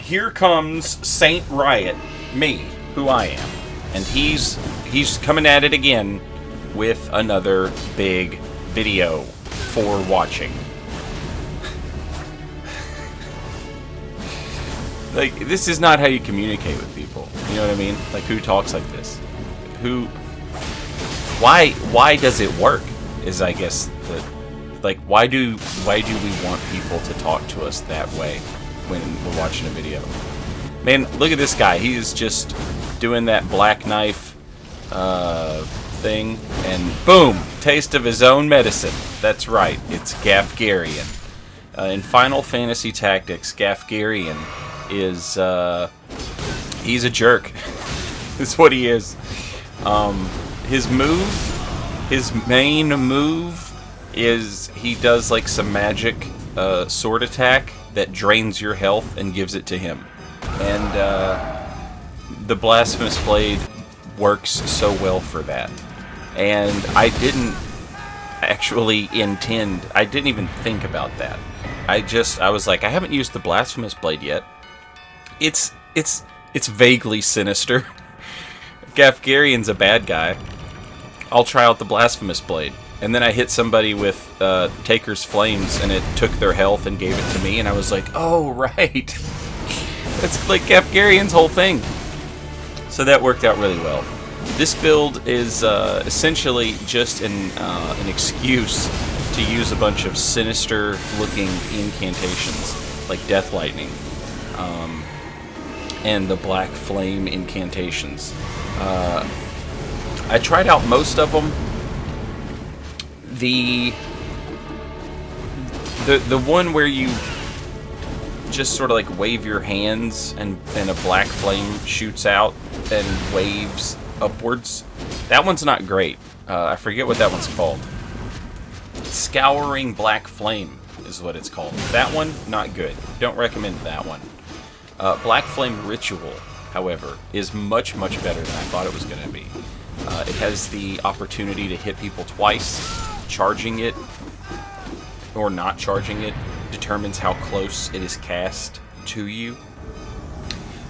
here comes Saint Riot, me, who I am, and he's coming at it again with another big video for watching. Like, this is not how you communicate with people. You know what I mean? Like, who talks like this? Why does it work? Is, I guess, like, why do we want people to talk to us that way when we're watching a video? Man, look at this guy. He is just doing that black knife thing, and boom, taste of his own medicine. That's right, it's Gaffgarian. In Final Fantasy Tactics, Gaffgarian is he's a jerk. That's what he is. His main move is he does like some magic sword attack that drains your health and gives it to him. And the Blashphemous blade works so well for that. And I didn't actually I didn't even think about that. I was like, I haven't used the Blashphemous blade yet. It's vaguely sinister. Gaffgarian's a bad guy. I'll try out the Blashphemous blade. And then I hit somebody with Taker's Flames, and it took their health and gave it to me, and I was like, oh, right. That's like Gaffgarian's whole thing. So that worked out really well. This build is essentially just an excuse to use a bunch of sinister-looking incantations, like Death Lightning, and the Black Flame incantations. I tried out most of them. The one where you just sort of like wave your hands and a black flame shoots out and waves upwards. That one's not great. I forget what that one's called. Scouring Black Flame is what it's called. That one, not good. Don't recommend that one. Black Flame Ritual, however, is much, much better than I thought it was going to be. It has the opportunity to hit people twice. Charging it or not charging it determines how close it is cast to you.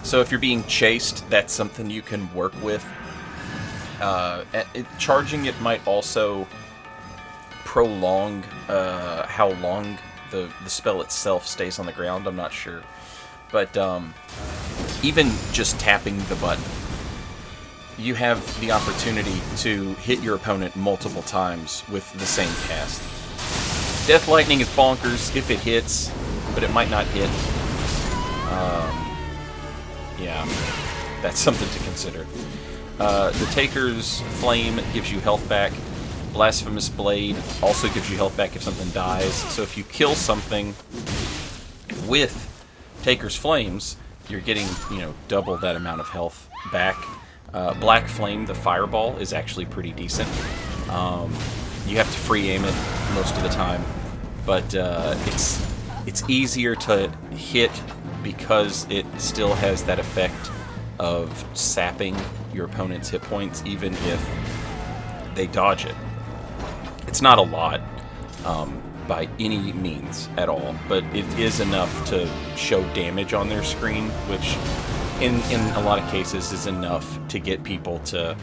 So if you're being chased, that's something you can work with. Charging it might also prolong how long the spell itself stays on the ground. I'm not sure. But even just tapping the button, you have the opportunity to hit your opponent multiple times with the same cast. Death Lightning is bonkers if it hits, but it might not hit. Yeah, that's something to consider. The Taker's Flame gives you health back. Blashphemous Blade also gives you health back if something dies. So if you kill something with Taker's Flames, you're getting, double that amount of health back. Black Flame, the fireball, is actually pretty decent. You have to free aim it most of the time, but it's easier to hit because it still has that effect of sapping your opponent's hit points, even if they dodge it. It's not a lot by any means at all, but it is enough to show damage on their screen, which in a lot of cases is enough to get people to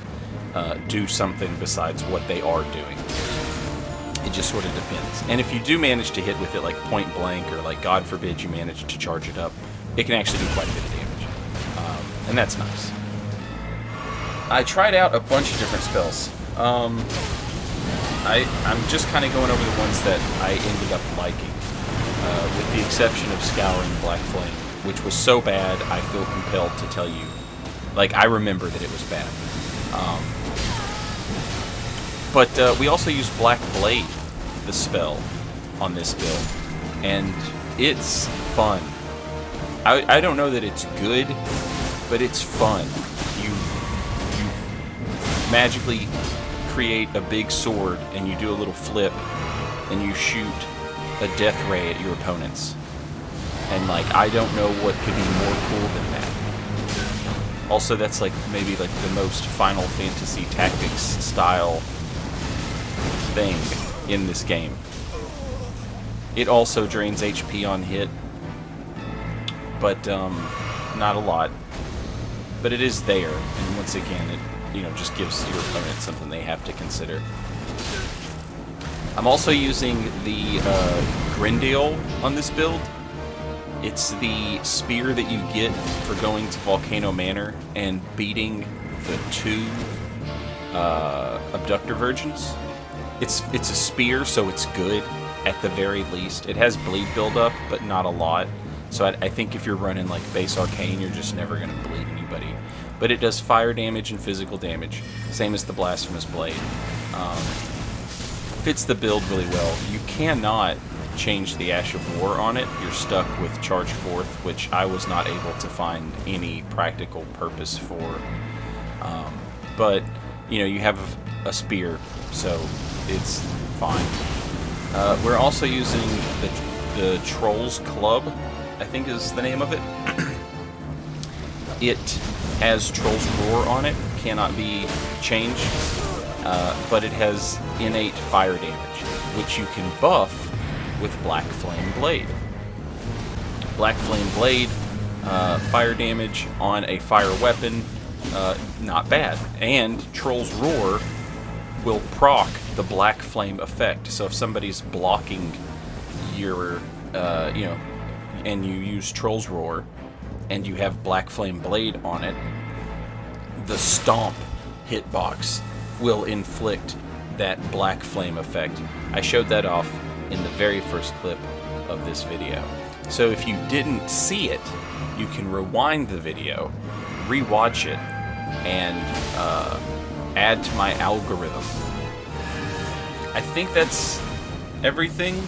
do something besides what they are doing. It just sort of depends. And if you do manage to hit with it like point blank, or like God forbid you manage to charge it up, it can actually do quite a bit of damage. And that's nice. I tried out a bunch of different spells. I'm just kind of going over the ones that I ended up liking, with the exception of Scouring Black Flame, which was so bad I feel compelled to tell you. Like, I remember that it was bad. But we also used Black Blade, the spell, on this build, and it's fun. I don't know that it's good, but it's fun. You magically create a big sword, and you do a little flip, and you shoot a death ray at your opponents. And, like, I don't know what could be more cool than that. Also, that's, like, maybe, like, the most Final Fantasy Tactics style thing in this game. It also drains HP on hit. but not a lot. But it is there, and once again, it just gives your opponent something they have to consider. I'm also using the Grindeal on this build. It's the spear that you get for going to Volcano Manor and beating the 2 Abductor Virgins. It's a spear, so it's good at the very least. It has bleed buildup, but not a lot. So I think if you're running like base arcane, you're just never going to bleed anybody. But it does fire damage and physical damage, same as the Blashphemous Blade. Fits the build really well. You cannot change the Ash of War on it. You're stuck with Charge Forth, which I was not able to find any practical purpose for. But you have a spear, so it's fine. We're also using the Trolls Club, I think is the name of it. It has Trolls Roar on it, cannot be changed, but it has innate fire damage, which you can buff with Black Flame Blade. Black Flame Blade, fire damage on a fire weapon, not bad. And Trolls Roar will proc the Black Flame effect. So if somebody's blocking your, and you use Trolls Roar, and you have Black Flame Blade on it, the Stomp hitbox will inflict that Black Flame effect. I showed that off in the very first clip of this video. So if you didn't see it, you can rewind the video, rewatch it, and add to my algorithm. I think that's everything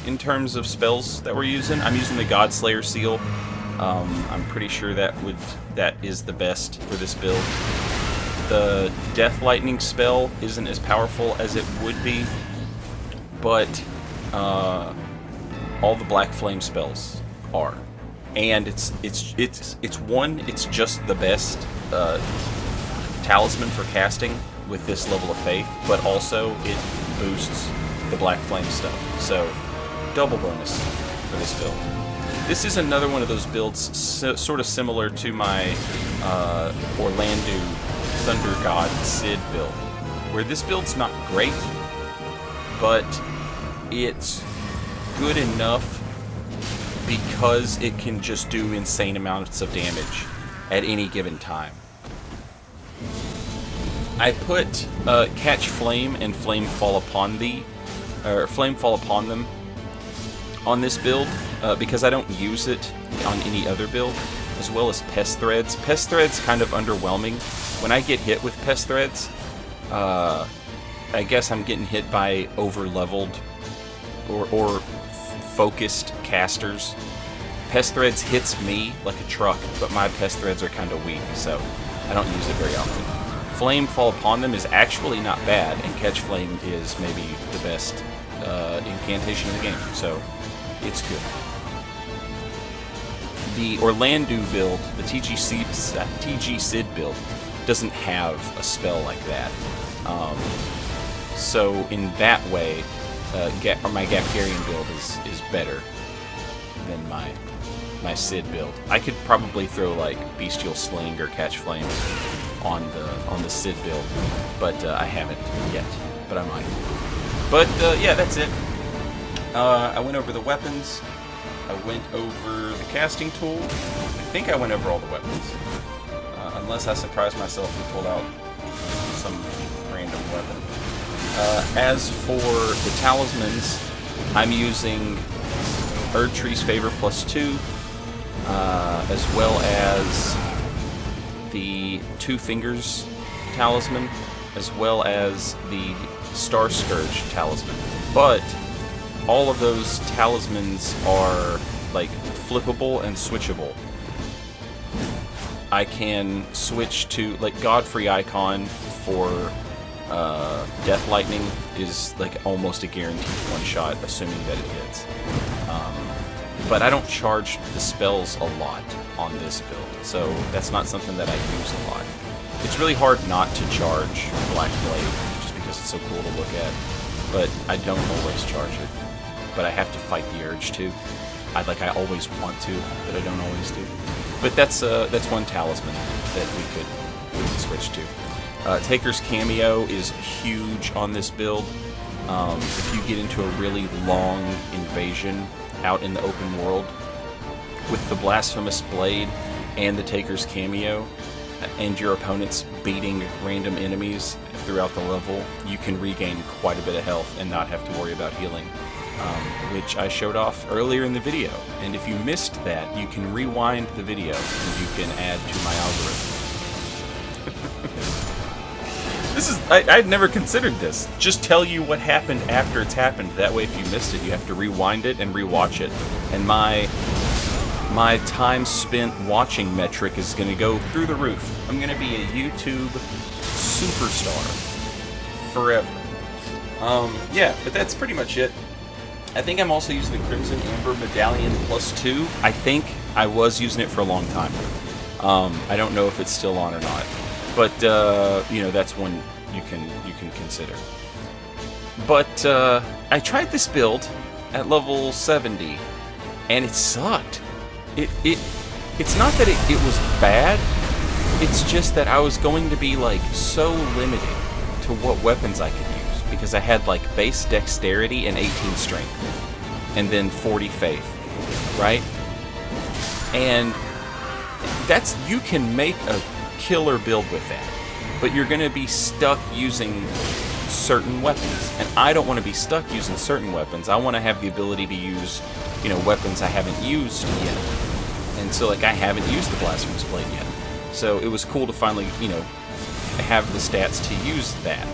in terms of spells that we're using. I'm using the Godslayer seal. I'm pretty sure that is the best for this build. The Death Lightning spell isn't as powerful as it would be, but all the Black Flame spells are, and it's just the best talisman for casting with this level of faith, but also it boosts the Black Flame stuff. So double bonus for this build. This is another one of those builds sort of similar to my Orlandu Thunder God Cid build, where this build's not great, but it's good enough because it can just do insane amounts of damage at any given time. I put Catch Flame and Flame Fall Upon Thee, or Flame Fall Upon Them, on this build because I don't use it on any other build, as well as Pest Threads. Pest Threads kind of underwhelming. When I get hit with Pest Threads, I guess I'm getting hit by over-leveled or focused casters. Pest Threads hits me like a truck, but my Pest Threads are kind of weak, so I don't use it very often. Flame Fall Upon Them is actually not bad, and Catch Flame is maybe the best incantation in the game, so it's good. The Orlandu build, the TG Cid build, doesn't have a spell like that. So in that way, my Gaffgarian build is better than my Cid build. I could probably throw like Bestial Sling or Catch Flame on the Cid build, but I haven't yet. But I might. But yeah, that's it. I went over the weapons. I went over the casting tool. I think I went over all the weapons. Unless I surprised myself and pulled out some random weapon. As for the talismans, I'm using Erdtree's Favor +2, as well as the Two Fingers talisman, as well as the Star Scourge talisman. But all of those talismans are like flippable and switchable. I can switch to like Godfrey Icon for Death Lightning is like almost a guaranteed one-shot, assuming that it hits. But I don't charge the spells a lot on this build, so that's not something that I use a lot. It's really hard not to charge Black Blade, just because it's so cool to look at, but I don't always charge it. But I have to fight the urge to. I always want to, but I don't always do. But that's one talisman that we could switch to. Taker's cameo is huge on this build. If you get into a really long invasion out in the open world with the Blashphemous blade and the Taker's cameo, and your opponent's beating random enemies throughout the level, you can regain quite a bit of health and not have to worry about healing, which I showed off earlier in the video. And if you missed that, you can rewind the video and you can add to my algorithm. I'd never considered this. Just tell you what happened after it's happened. That way, if you missed it, you have to rewind it and rewatch it. And my time spent watching metric is going to go through the roof. I'm going to be a YouTube superstar forever. Yeah, but that's pretty much it. I think I'm also using the Crimson Amber Medallion +2. I think I was using it for a long time. I don't know if it's still on or not. But, you know, that's one you can consider. But, I tried this build at level 70, and it sucked. It's not that it was bad, it's just that I was going to be, like, so limited to what weapons I could use, because I had, like, base dexterity and 18 strength, and then 40 faith, right? And you can make a killer build with that, but you're going to be stuck using certain weapons, and I don't want to be stuck using certain weapons. I want to have the ability to use, you know, weapons I haven't used yet, and so, like, I haven't used the Blashphemous blade yet, so it was cool to finally, you know, have the stats to use that.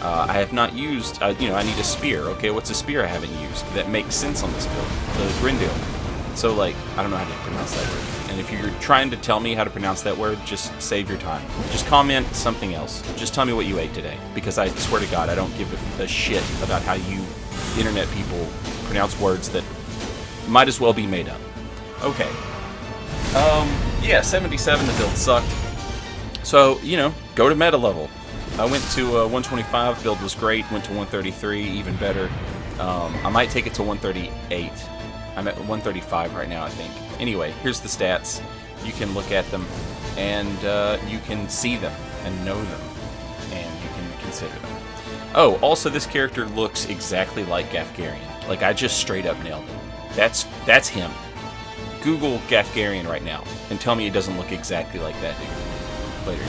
I have not used, you know, I need a spear. Okay, what's a spear I haven't used that makes sense on this build? The Grindel. So, like, I don't know how to pronounce that word. And if you're trying to tell me how to pronounce that word, just save your time. Just comment something else. Just tell me what you ate today. Because I swear to God, I don't give a shit about how you internet people pronounce words that might as well be made up. Okay. Yeah, 77, the build sucked. So, you know, go to meta level. I went to 125, build was great. Went to 133, even better. I might take it to 138. I'm at 135 right now, I think. Anyway, here's the stats. You can look at them, and you can see them, and know them, and you can consider them. Oh, also this character looks exactly like Gaffgarian. Like, I just straight up nailed it. That's him. Google Gaffgarian right now, and tell me it doesn't look exactly like that dude. Later.